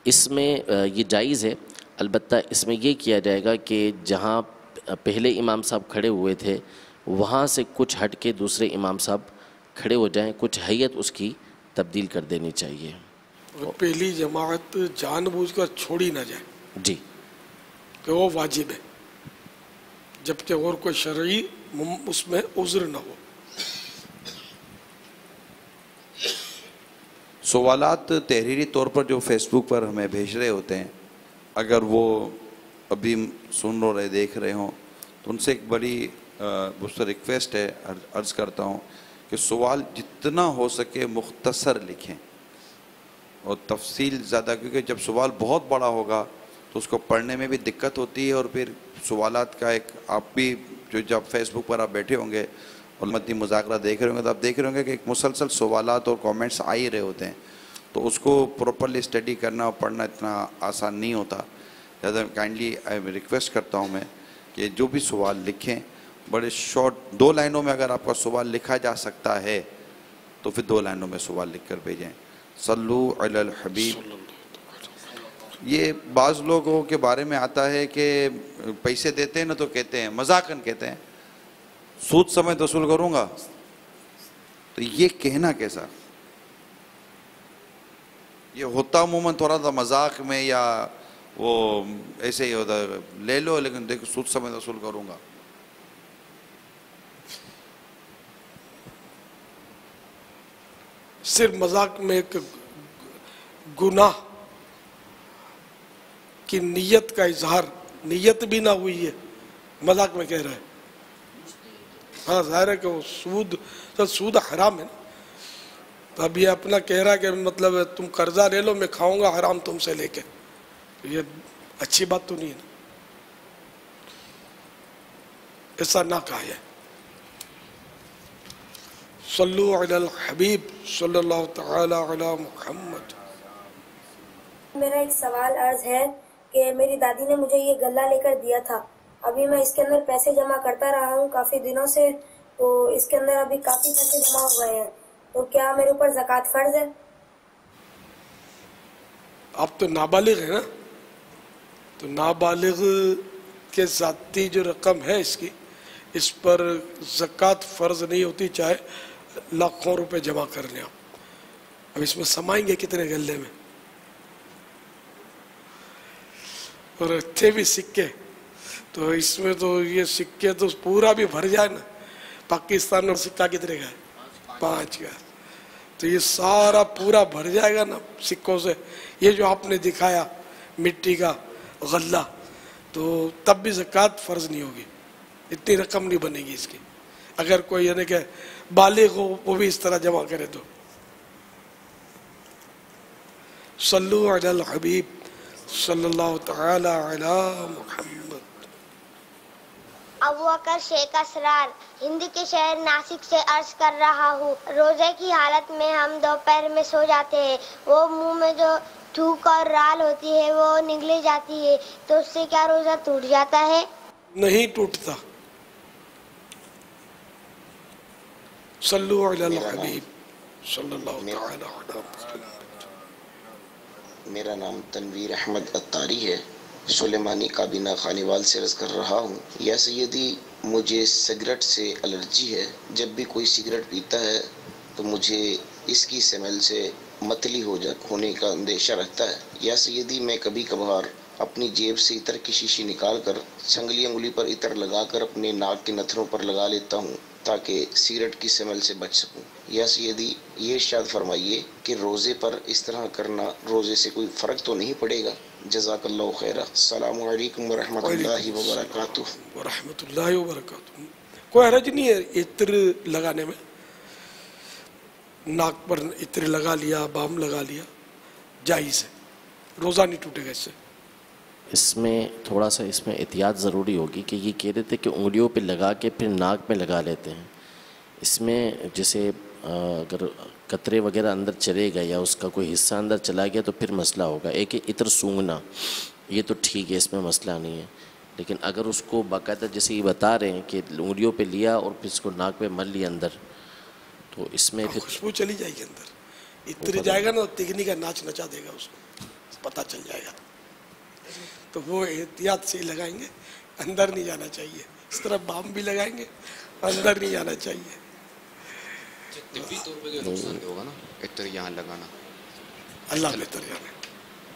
اس میں یہ جائز ہے، البتہ اس میں یہ کیا جائے گا کہ جہاں پہلے امام صاحب کھڑے ہوئے تھے وہاں سے کچھ ہٹ کے دوسرے امام صاحب کھڑے ہو جائیں، کچھ حیت اس کی تبدیل کر دینی چاہیے. پہلی جماعت جان بوجھ کر چھوڑی نہ جائے جی، کہ وہ واجب ہے، جبکہ اور کوئی شرعی اس میں عذر نہ ہو. سوالات تحریری طور پر جو فیس بک پر ہمیں بھیج رہے ہوتے ہیں، اگر وہ ابھی سن رہے دیکھ رہے ہوں تو ان سے ایک بڑی مجھ سے ریکویسٹ ہے، عرض کرتا ہوں کہ سوال جتنا ہو سکے مختصر لکھیں اور تفصیل زیادہ، کیونکہ جب سوال بہت بڑا ہوگا تو اس کو پڑھنے میں بھی دقت ہوتی ہے، اور پھر سوالات کا ایک آپ بھی جو جب فیس بک پر آپ بیٹھے ہوں گے اور مدنی مذاکرہ دیکھ رہے ہوں گے تو آپ دیکھ رہے ہوں گے کہ ایک مسلسل سوالات اور کامنٹس آ ہی رہے ہوتے ہیں، تو اس کو پراپرلی اسٹڈی کرنا اور پڑھنا اتنا آسان نہیں ہوتا. لہٰذا کائنڈلی ریکویسٹ کرتا ہوں میں کہ جو بھی سوال لکھیں بڑے شارٹ 2 لائنوں میں اگر آپ کا سوال لکھا جا سکتا ہے تو پھر 2 لائنوں میں سوال لکھ کر بھیجیں. صلو علی الحبیب. یہ بعض لوگوں کے بارے میں آتا ہے کہ پیسے دیتے ہیں نا تو کہتے ہیں مذاقاً کہتے ہیں سود سمیت وصول کروں گا، تو یہ کہنا کیسا؟ یہ ہوتا عموماً تھوڑا سا مذاق میں یا وہ ایسے ہی ہوتا ہے، لے لو لیکن دیکھو سود سمیت وصول کروں گا. صرف مذاق میں ایک گناہ کی نیت کا اظہار، نیت بھی نہ ہوئی ہے، مذاق میں کہہ رہا ہے. ہاں ظاہر ہے کہ وہ سود حرام ہے نا. تو اب یہ اپنا کہہ رہا ہے کہ مطلب تم قرضہ لے لو میں کھاؤں گا حرام تم سے لے کے، یہ اچھی بات تو نہیں ہے نا، ایسا نہ کہا ہے. صلو علی الحبیب صلی اللہ تعالی علی محمد. میرا ایک سوال عرض ہے کہ میری دادی نے مجھے یہ غلہ لے کر دیا تھا، ابھی میں اس کے اندر پیسے جمع کرتا رہا ہوں کافی دنوں سے، تو اس کے اندر ابھی کافی پیسے جمع ہوئے ہیں، تو کیا میرے اوپر زکوٰۃ فرض ہے؟ آپ تو نابالغ ہیں نا، تو نابالغ کے ذاتی جو رقم ہے اس پر زکوٰۃ فرض نہیں ہوتی، چاہے لاکھوں روپے جمع کر لیں آپ. اب اس میں سمائیں گے کتنے غلے میں؟ اور تھے بھی سکے تو اس میں تو یہ سکے تو پورا بھی بھر جائے نا. پاکستان میں سکہ کتنے کا ہے؟ 5 کا. تو یہ سارا پورا بھر جائے گا نا سکوں سے. یہ جو آپ نے دکھایا مٹی کا غلہ، تو تب بھی زکوٰۃ فرض نہیں ہوگی، اتنی رقم نہیں بنے گی اس کی. اگر کوئی یعنی کہ بالغ ہو وہ بھی اس طرح جمع کرے تو. صلو علی الحبیب صلی اللہ تعالی علی محمد. ابو بکر شیخ اسرار ہند کے شہر ناسک سے عرض کر رہا ہوں. روزے کی حالت میں ہم دوپہر میں سو جاتے ہیں, وہ منہ میں جو تھوک اور رال ہوتی ہے وہ نگل جاتی ہے, تو اس سے کیا روزہ ٹوٹ جاتا ہے؟ نہیں ٹوٹتا. صلو علی الحبیب صلی اللہ تعالی علیہ وسلم. میرا نام تنویر احمد اتاری ہے, سلیمانی کابینہ خانیوال سے عرض کر رہا ہوں. یا سیدی, مجھے سگریٹ سے الرجی ہے. جب بھی کوئی سگریٹ پیتا ہے تو مجھے اس کی سمیل سے متلی ہونے کا اندیشہ رہتا ہے. یا سیدی, میں کبھی کبھار اپنی جیب سے عطر کی شیشی نکال کر سنگلی انگلی پر عطر لگا کر اپنے ناک کے نتھنوں پر لگا لیتا ہوں تاکہ سگریٹ کی سمیل سے بچ سکوں. یا سیدی, یہ ارشاد فرمائیے کہ روزے پر اس طرح کرنا روزے سے کوئی فرق تو نہیں پڑے گا؟ جزاک اللہ خیرہ. السلام علیکم ورحمۃ اللہ وبرکاتہ. ورحمۃ اللہ وبرکاتہ. کوئی حرج نہیں ہے عطر لگانے میں. ناک پر عطر لگا لیا, بام لگا لیا, جائز ہے, روزہ نہیں ٹوٹے گا اس سے. اس میں تھوڑا سا اس میں احتیاط ضروری ہوگی کہ یہ کہہ دیتے کہ انگلیوں پہ لگا کے پھر ناک میں لگا لیتے ہیں. اس میں جیسے اگر قطرے وغیرہ اندر چلے گئے یا اس کا کوئی حصہ اندر چلا گیا تو پھر مسئلہ ہوگا. ایک عطر سونگھنا یہ تو ٹھیک ہے, اس میں مسئلہ نہیں ہے. لیکن اگر اس کو باقاعدہ جیسے یہ بتا رہے ہیں کہ انگلیوں پہ لیا اور پھر اس کو ناک پہ مل لیا اندر, تو اس میں پھر خوشبو چلی جائے گی اندر. عطر جائے گا نا, تگنی کا ناچ نچا دے گا, اس کو پتہ چل جائے گا. تو وہ احتیاط سے ہی لگائیں گے, اندر نہیں جانا چاہیے. اس طرح بام بھی لگائیں گے, اندر نہیں جانا چاہیے. طبی طور پہ جو نقصان ہوگا نا عطر یہاں لگانا, اللہ بہتر جانے.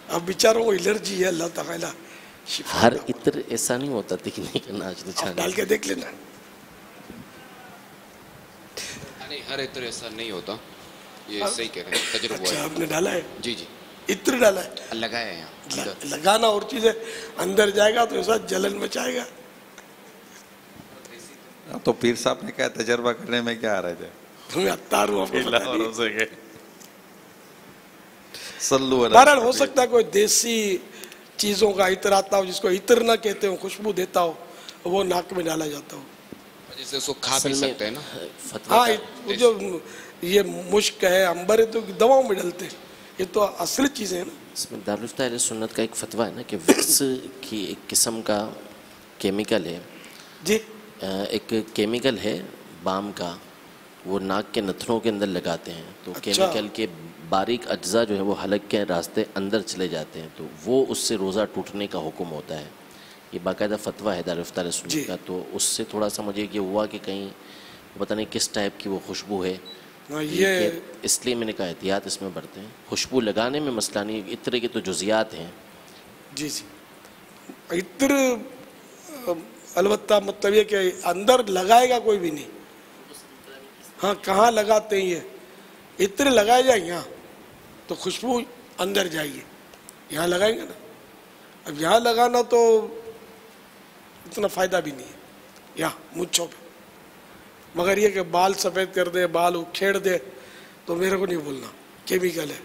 اب بیچاروں کو الرجی ہے, اللہ تعالیٰ ہر عطر ایسا نہیں ہوتا تکنے کا ناچ نچانا. ڈال کے دیکھ لینا. نہیں, ہر عطر ایسا نہیں ہوتا, یہ صحیح کہہ رہے ہیں, تجربہ ہے. اچھا, آپ نے ڈالا ہے؟ جی جی, عطر ڈالا ہے, لگایا ہے یہاں. لگانا اور چیز ہے, اندر جائے گا تو ایسا جلن مچائے گا. تو پیر صاحب نے کہا تجربہ کرنے میں کیا آ رہا ہے؟ تمہیں اتار ہوں, آپ کو پتہ نہیں. بہرحال ہو سکتا ہے کوئی دیسی چیزوں کا عطر آتا ہو جس کو عطر نہ کہتے ہو, خوشبو دیتا ہو, وہ ناک میں ڈالا جاتا ہو. جیسے اس کو کھا بھی سکتے ہیں نا. ہاں, جو یہ مشک ہے, امبر ہے, تو دواؤں میں ڈلتے ہیں. یہ تو اصل چیزیں ہیں نا. اس میں دارالفتہ اہل سنت کا ایک فتویٰ ہے نا کہ وکس کی ایک قسم کا کیمیکل ہے. جی, ایک کیمیکل ہے بام کا, وہ ناک کے نتھنوں کے اندر لگاتے ہیں تو کیمیکل کے باریک اجزاء جو ہے وہ حلق کے راستے اندر چلے جاتے ہیں, تو وہ اس سے روزہ ٹوٹنے کا حکم ہوتا ہے. یہ باقاعدہ فتویٰ ہے دارالفتہ اہل سنت کا. تو اس سے تھوڑا سا مجھے یہ ہوا کہ کہیں پتہ نہیں کس ٹائپ کی وہ خوشبو ہے, اس لیے میں نے کہا احتیاط اس میں برتیں. خوشبو لگانے میں مسئلہ نہیں, عطر کے تو جزیات ہیں. جی جی, عطر البتہ مطلب یہ کہ اندر لگائے گا کوئی بھی نہیں. ہاں, کہاں لگاتے ہیں یہ عطر لگائے جائیں یہاں تو خوشبو اندر جائے گی. یہاں لگائیں گے نا, اب یہاں لگانا تو اتنا فائدہ بھی نہیں ہے یہاں مچھوں پہ. مگر یہ کہ بال سفید کر دے, بال اکھیڑ دے, تو میرے کو نہیں بولنا, کیمیکل ہے.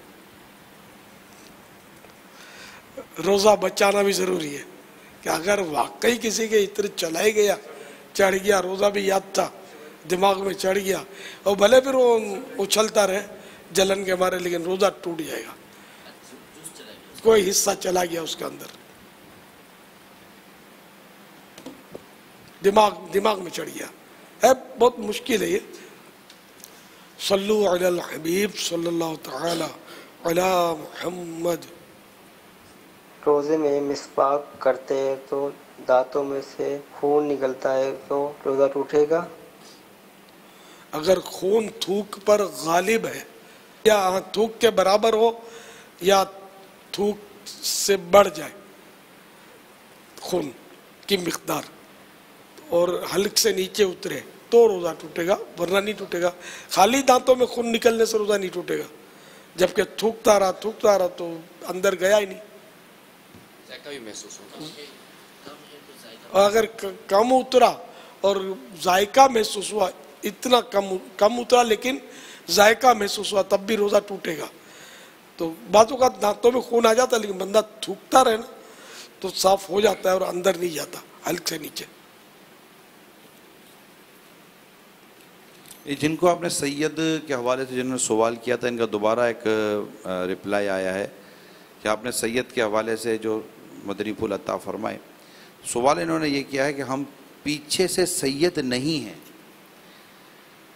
روزہ بچانا بھی ضروری ہے کہ اگر واقعی کسی کے عطر چلا ہی گیا, چڑھ گیا, روزہ بھی یاد تھا, دماغ میں چڑھ گیا, اور بھلے پھر وہ اچھلتا رہے جلن کے مارے, لیکن روزہ ٹوٹ جائے گا. کوئی حصہ چلا گیا اس کے اندر, دماغ میں چڑھ گیا ہے, بہت مشکل ہے یہ. صلو علی الحبیب صلی اللہ تعالی علی محمد. روزے میں مسواک کرتے ہیں تو دانتوں میں سے خون نکلتا ہے تو روزہ ٹوٹے گا؟ اگر خون تھوک پر غالب ہے, یا تھوک کے برابر ہو یا تھوک سے بڑھ جائے خون کی مقدار, اور حلق سے نیچے اترے, تو روزہ ٹوٹے گا, ورنہ نہیں ٹوٹے گا. خالی دانتوں میں خون نکلنے سے روزہ نہیں ٹوٹے گا, جبکہ تھوکتا رہا تو اندر گیا ہی نہیں. اگر کم اترا اور ذائقہ محسوس ہوا, اتنا کم اترا لیکن ذائقہ محسوس ہوا, تب بھی روزہ ٹوٹے گا. تو بعض اوقات دانتوں میں خون آ جاتا ہے, لیکن بندہ تھوکتا رہے نا تو صاف ہو جاتا ہے اور اندر نہیں جاتا حلق سے نیچے. جن کو آپ نے سید کے حوالے سے جنہوں نے سوال کیا تھا، ان کا دوبارہ ایک رپلائی آیا ہے کہ آپ نے سید کے حوالے سے جو مدنی پھول عطا فرمائے. سوال انہوں نے یہ کیا ہے کہ ہم پیچھے سے سید نہیں ہیں،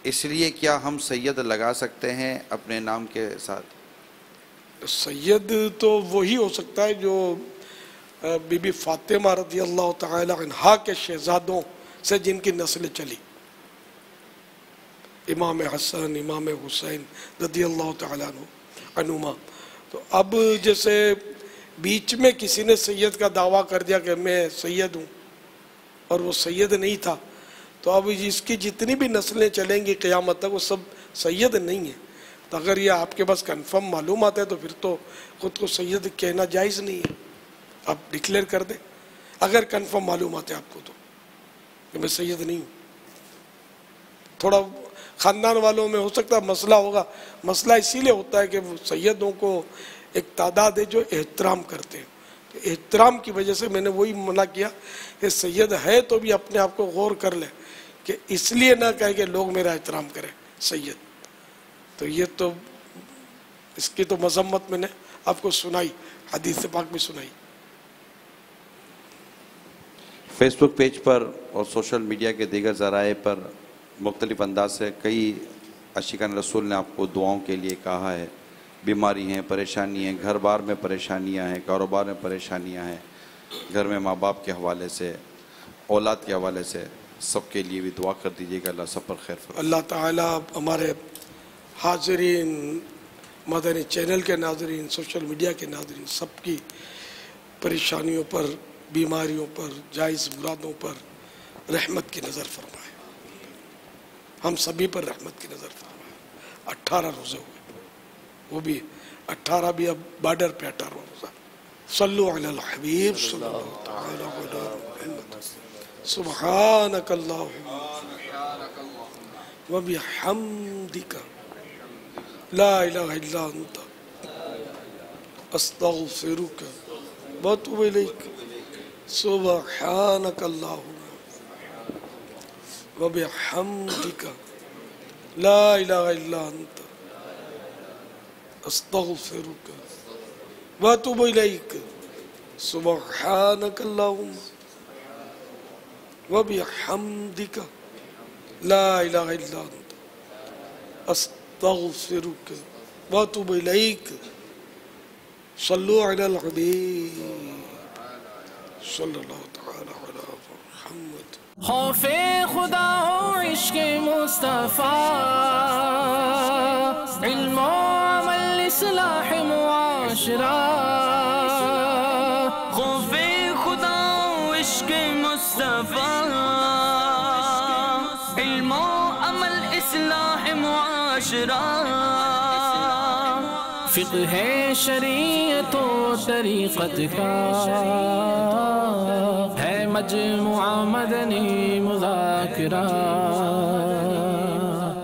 اس لیے کیا ہم سید لگا سکتے ہیں اپنے نام کے ساتھ؟ سید تو وہی ہو سکتا ہے جو بی بی فاطمہ رضی اللہ تعالی عنہا کے شہزادوں سے جن کی نسل چلی، امام حسن، امام حسین رضی اللہ تعالیٰ عنہما. تو اب جیسے بیچ میں کسی نے سید کا دعویٰ کر دیا کہ میں سید ہوں اور وہ سید نہیں تھا، تو اب اس کی جتنی بھی نسلیں چلیں گی قیامت تک وہ سب سید نہیں ہیں. تو اگر یہ آپ کے پاس کنفرم معلومات ہے تو پھر تو خود کو سید کہنا جائز نہیں ہے، آپ ڈکلیئر کر دیں اگر کنفرم معلومات ہے آپ کو تو کہ میں سید نہیں ہوں. تھوڑا خاندان والوں میں ہو سکتا ہے مسئلہ ہوگا، مسئلہ اسی لیے ہوتا ہے کہ وہ سیدوں کو ایک تعداد ہے جو احترام کرتے ہیں، احترام کی وجہ سے میں نے وہی منع کیا کہ سید ہے تو بھی اپنے آپ کو غور کر لے کہ اس لیے نہ کہے کہ لوگ میرا احترام کریں سید. تو یہ تو اس کی تو مذمت میں نے آپ کو سنائی، حدیث پاک میں سنائی. فیس بک پیج پر اور سوشل میڈیا کے دیگر ذرائع پر مختلف انداز سے کئی عاشقان رسول نے آپ کو دعاؤں کے لیے کہا ہے. بیماری ہیں، پریشانی ہیں، گھر بار میں پریشانیاں ہیں، کاروبار میں پریشانیاں ہیں، گھر میں ماں باپ کے حوالے سے، اولاد کے حوالے سے، سب کے لیے بھی دعا کر دیجیے گا. اللہ سب پر خیر فرمائے. اللہ تعالیٰ ہمارے حاضرین، مدنی چینل کے ناظرین، سوشل میڈیا کے ناظرین، سب کی پریشانیوں پر، بیماریوں پر، جائز مرادوں پر رحمت کی نظر فرمائے. ہم سبھی پر رحمت کی نظر فرمائے. 18 روزے ہوئے، وہ بھی 18 بھی اب بارڈر پہ 18 روزہ. صلو علی الحبیب صلی اللہ تعالی علی محمد. سبحانک اللہم و بحمدک لا الہ الا انت استغفرک و اتوب الیک. سبحانک اللہم و بحمدک لا الہ الا انت استغفرک و اتوب الیک. سبحانک اللہم و بحمدک لا الہ الا انت استغفرک و اتوب الیک. صلو علی الحبیب صلی اللہ تعالی علی محمد. خوف خدا ہو، عشق مصطفیٰ، علم و عمل، اصلاح معاشرہ. خوف خدا ہو، عشق مصطفیٰ، علم و عمل، اصلاح معاشرہ. فقہ شریعت و طریقت کا ہے مجموعہ مدنی مذاکرہ،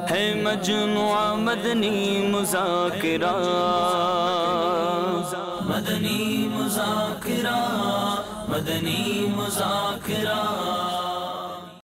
ہے مجموعہ مدنی مذاکرہ. مدنی مذاکرہ، مدنی مذاکرہ.